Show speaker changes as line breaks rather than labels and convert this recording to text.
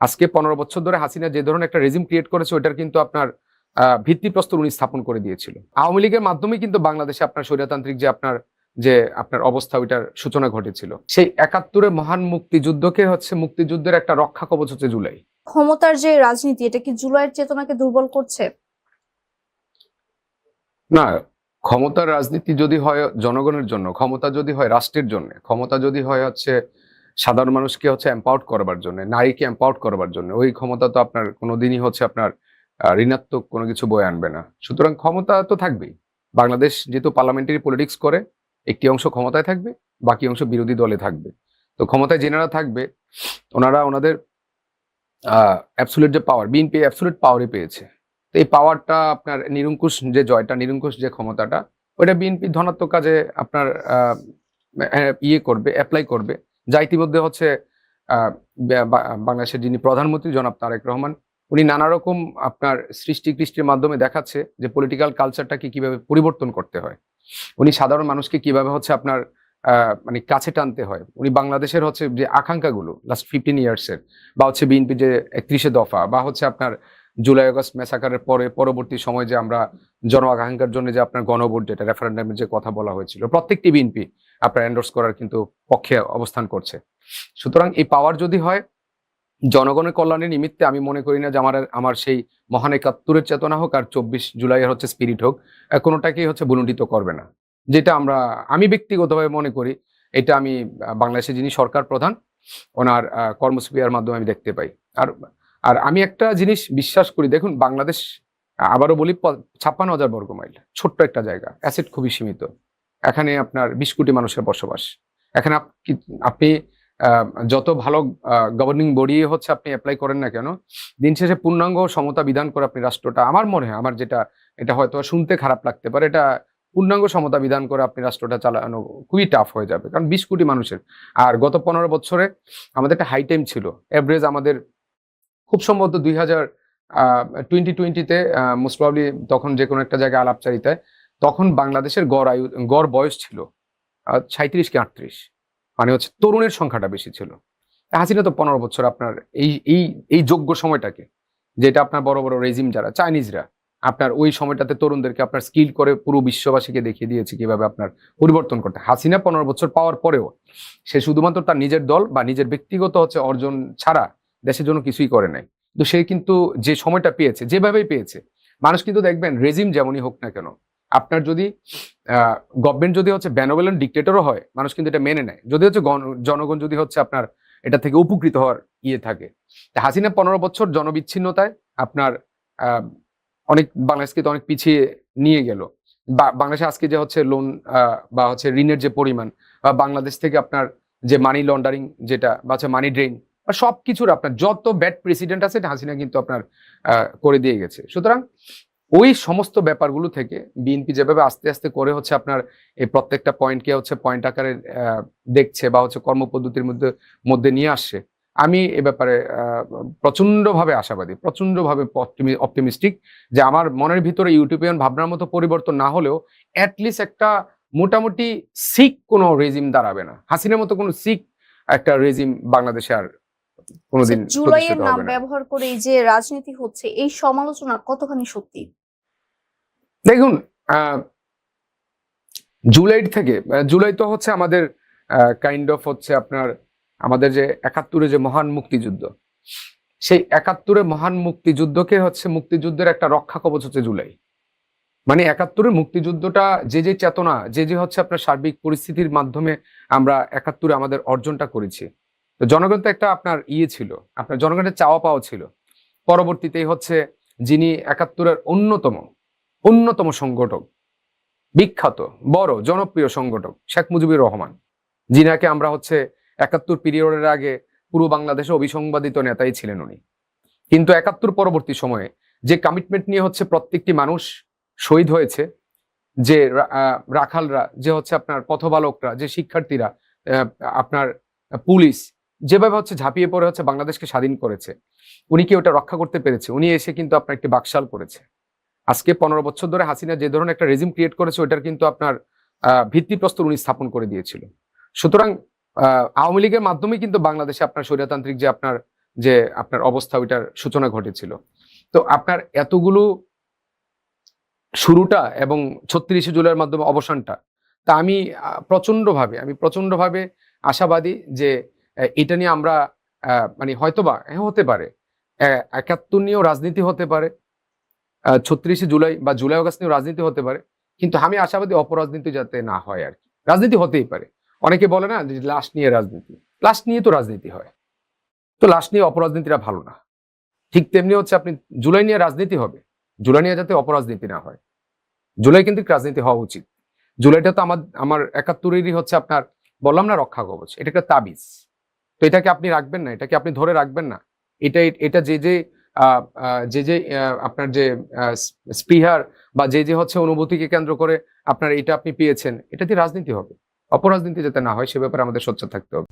আজকে 15 বছর ধরে হাসিনা যে ধরনের একটা রেজিম ক্রিয়েট করেছে ওটার কিন্তু আপনার ভিত্তিপ্রস্তর উনি স্থাপন করে দিয়েছিল। আওয়ামী লীগের মাধ্যমে কিন্তু বাংলাদেশে আপনার স্বৈরতান্ত্রিক যে আপনার অবস্থা ওইটার সূচনা ঘটেছিল। সেই 71-এর মহান মুক্তিযুদ্ধকে হচ্ছে মুক্তিযুদ্ধের একটা রক্ষা কবচ হচ্ছে জুলাই।
ক্ষমতার যে রাজনীতি, এটা কি জুলাইয়ের চেতনাকে দুর্বল করছে?
না, ক্ষমতার রাজনীতি যদি হয় জনগণের জন্য, ক্ষমতা যদি হয় রাষ্ট্রের জন্য, ক্ষমতা যদি হয় হচ্ছে সাধারণ মানুষকে হচ্ছে এম্পাওয়ার্ড করবার জন্য, নারীকে এম্পাওয়ার্ড করবার জন্য, ওই ক্ষমতা তো আপনার কোনোদিনই হচ্ছে আপনার ঋণাত্মক কোনো কিছু বয়ে আনবে না। সুতরাং ক্ষমতা তো থাকবেই। বাংলাদেশ যেহেতু পার্লামেন্টারি পলিটিক্স করে, একটি অংশ ক্ষমতায় থাকবে, বাকি অংশ বিরোধী দলে থাকবে। তো ক্ষমতায় যেনারা থাকবে ওনারা ওনাদের অ্যাবসোলিউট যে পাওয়ার, বিএনপি অ্যাবসোলিউট পাওয়ারই পেয়েছে। তো এই পাওয়ারটা আপনার নিরঙ্কুশ যে জয়টা, নিরঙ্কুশ যে ক্ষমতাটা, ওইটা বিএনপি ধনাত্মক কাজে আপনার ইয়ে করবে, অ্যাপ্লাই করবে। যা ইতিমধ্যে হচ্ছে বাংলাদেশের যিনি প্রধানমন্ত্রী জনাব তারেক রহমান, উনি নানা রকম আপনার সৃষ্টির মাধ্যমে দেখাচ্ছে যে পলিটিক্যাল কালচারটাকে কিভাবে পরিবর্তন করতে হয়, উনি সাধারণ মানুষকে কিভাবে হচ্ছে আপনার মানে কাছে টানতে হয়। উনি বাংলাদেশের হচ্ছে যে আকাঙ্ক্ষাগুলো লাস্ট 15 ইয়ার্সের, বা হচ্ছে বিএনপি যে 31 দফা, বা হচ্ছে আপনার জুলাই আগস্ট ম্যাসাকারের পরে পরবর্তী সময় যে আমরা জন আকাঙ্ক্ষার জন্য যে আপনার গণভোট, যেটা রেফারেন্ডামের যে কথা বলা হয়েছিল, প্রত্যেকটি বিএনপি আপনার এন্ডোর্স করার কিন্তু পক্ষে অবস্থান করছে। সুতরাং এই পাওয়ার যদি হয় জনগণের কল্যাণের নিমিত্তে, আমি মনে করি না যে আমার সেই মহান 71-এর চেতনা হোক আর 24 জুলাইয়ের হচ্ছে স্পিরিট হোক, কোনোটাকেই হচ্ছে বুলুণ্ঠিত করবে না। যেটা আমি ব্যক্তিগতভাবে মনে করি, এটা আমি বাংলাদেশে যিনি সরকার প্রধান ওনার কর্মসূচির মাধ্যমে আমি দেখতে পাই। আর আর আমি একটা জিনিস বিশ্বাস করি, দেখুন বাংলাদেশ, আবারও বলি, 56,000 বর্গ মাইল, ছোট্ট একটা জায়গা, অ্যাসেট খুবই সীমিত। এখানে আপনার 20 কোটি মানুষের বসবাস। এখানে আপনি যত ভালো গভর্নিং বডি হচ্ছে আপনি অ্যাপ্লাই করেন না কেন, দিন শেষে পূর্ণাঙ্গ সমতা বিধান করে আপনি রাষ্ট্রটা, আমার মনে হয়, আমার যেটা, এটা হয়তো শুনতে খারাপ লাগতে পারে, এটা পূর্ণাঙ্গ সমতা বিধান করে আপনি রাষ্ট্রটা চালানো খুবই টাফ হয়ে যাবে, কারণ 20 কোটি মানুষের। আর গত 15 বছরে আমাদের একটা হাই টাইম ছিল, এভারেজ আমাদের খুব সম্ভবত 2020-তে মোস্ট প্রবাবলি তখন যে কোনো একটা জায়গায় আলাপচারিতায়, তখন বাংলাদেশের গড় বয়স ছিল 37 কি 38, মানে হচ্ছে তরুণের সংখ্যাটা বেশি ছিল। হাসিনা তো 15 বছর আপনার এই এই এই যোগ্য সময়টাকে, যেটা আপনার বড় বড় রেজিম যারা চাইনিজরা আপনার ওই সময়টাতে তরুণদেরকে আপনার স্কিল করে পুরো বিশ্ববাসীকে দেখিয়ে দিয়েছে কিভাবে আপনার পরিবর্তন করতে। হাসিনা 15 বছর পাওয়ার পরেও সে শুধুমাত্র তার নিজের দল বা নিজের ব্যক্তিগত হচ্ছে অর্জন ছাড়া দেশের জন্য কিছুই করে নাই। তো সে কিন্তু যে সময়টা পেয়েছে, যেভাবেই পেয়েছে, মানুষ কিন্তু দেখবেন রেজিম যেমনই হোক না কেন, আপনার যদি গভর্নমেন্ট যদি হচ্ছে বেনভোলেন্ট ডিক্টেটরও হয়, মানুষ কিন্তু এটা মেনে নেয়, যদি হচ্ছে জনগণ যদি হচ্ছে আপনার এটা থেকে উপকৃত হওয়ার থাকে। হাসিনা 15 বছর জনবিচ্ছিন্নতায় আপনার অনেক বাংলাদেশকে তো অনেক পিছিয়ে নিয়ে গেল। বাংলাদেশে আজকে যে হচ্ছে লোন বা হচ্ছে ঋণের যে পরিমাণ, বা বাংলাদেশ থেকে আপনার যে মানি লন্ডারিং যেটা, বা হচ্ছে মানি ড্রেন, বা সবকিছুর আপনার যত ব্যাড প্রেসিডেন্ট আছে হাসিনা কিন্তু আপনার করে দিয়ে গেছে। সুতরাং ওই সমস্ত ব্যাপারগুলো থেকে বিএনপি যেভাবে আস্তে আস্তে করে হচ্ছে আপনার এই প্রত্যেকটা পয়েন্টকে হচ্ছে পয়েন্ট আকারে দেখছে বা হচ্ছে কর্মপদ্ধতির মধ্যে নিয়ে আসছে, আমি এ ব্যাপারে প্রচন্ডভাবে আশাবাদী, প্রচন্ডভাবে অপটিমিস্টিক, যে আমার মনের ভিতরে ইউটোপিয়ান ভাবনার মতো পরিবর্তন না হলেও অ্যাটলিস্ট একটা মোটামুটি সিক কোনো রেজিম দাঁড়াবে না। হাসিনার মতো কোনো সিক একটা রেজিম বাংলাদেশে আর কোনোদিন
জুলাইয়ের
প্রতিষ্ঠিত
নাম
হবে না।
ব্যবহার করে এই যে রাজনীতি হচ্ছে, এই সমালোচনা কতখানি সত্যি?
দেখুন, জুলাই তো হচ্ছে আমাদের কাইন্ড অফ হচ্ছে আপনার আমাদের যে 71-এ যে মহান মুক্তিযুদ্ধ, সেই 71-এর মহান মুক্তিযুদ্ধকে হচ্ছে মুক্তিযুদ্ধের একটা রক্ষা কবচ হচ্ছে জুলাই। মানে 71-এর মুক্তিযুদ্ধটা যে চেতনা, যে হচ্ছে আপনার সার্বিক পরিস্থিতির মাধ্যমে আমরা 71-এ আমাদের অর্জনটা করেছি। তো জনগণ তো একটা আপনার ছিল, আপনার জনগণের চাওয়া পাওয়া ছিল। পরবর্তীতে হচ্ছে যিনি 71-এর অন্যতম সংগঠক, বিখ্যাত বড় জনপ্রিয় সংগঠক শেখ মুজিবুর রহমান, যিনাকে আমরা হচ্ছে 71 পিরিয়ডের আগে পুরো বাংলাদেশে অবিসংবাদিত নেতাই ছিলেন উনি। কিন্তু 71 পরবর্তী সময়ে যে কমিটমেন্ট নিয়ে হচ্ছে প্রত্যেকটি মানুষ শহীদ হয়েছে, যে রাখালরা, যে হচ্ছে আপনার পথবালকরা, যে শিক্ষার্থীরা, আপনার পুলিশ যেভাবে হচ্ছে ঝাঁপিয়ে পড়ে হচ্ছে বাংলাদেশকে স্বাধীন করেছে, উনি কি ওটা রক্ষা করতে পেরেছে? উনি এসে কিন্তু আপনার একটি বাকশাল করেছে। আজকে 15 বছর ধরে হাসিনা যে ধরনের একটা রেজিম ক্রিয়েট করেছে ওইটার কিন্তু আপনার ভিত্তিপ্রস্তর উনি স্থাপন করে দিয়েছিল। সুতরাং আওয়ামী লীগের মাধ্যমে কিন্তু বাংলাদেশে আপনার স্বৈরতান্ত্রিক যে আপনার অবস্থা ওইটার সূচনা ঘটেছিল। তো আপনার এতগুলো শুরুটা এবং ৩৬শে জুলাইয়ের মাধ্যমে অবসানটা, তা আমি প্রচন্ডভাবে আশাবাদী যে এটা নিয়ে আমরা মানে হয়তোবা হতে পারে ৭১ নিয়েও রাজনীতি হতে পারে, ৩৬শে জুলাই বা জুলাই আগস্ট নিয়েও রাজনীতি হতে পারে, কিন্তু আমি আশাবাদী অপরাজনীতি যাতে না হয় আর কি। রাজনীতি হতেই পারে, অনেকে বলে না যে লাশ নিয়ে রাজনীতি, লাশ নিয়ে তো রাজনীতি হয়, তো লাশ নিয়ে অপরাজনীতিটা ভালো না। ঠিক তেমনি হচ্ছে আপনি জুলাই নিয়ে রাজনীতি হবে, জুলাই নিয়ে যাতে অপরাজনীতি না হয়। জুলাই কিন্তু রাজনীতি হওয়া উচিত। জুলাইটা তো আমার ৭১-এরই হচ্ছে আপনার, বললাম না, রক্ষা কবচ, এটা একটা তাবিজ। তো এটাকে আপনি রাখবেন না, এটাকে আপনি ধরে রাখবেন না। এটা আপনার যে স্পৃহার বা যে হচ্ছে অনুভূতিকে কেন্দ্র করে আপনার এটা আপনি পেয়েছেন, এটা দিয়ে রাজনীতি হবে। অপরাজনীতি যাতে না হয় সে ব্যাপারে আমাদের সোচ্চার থাকতে হবে।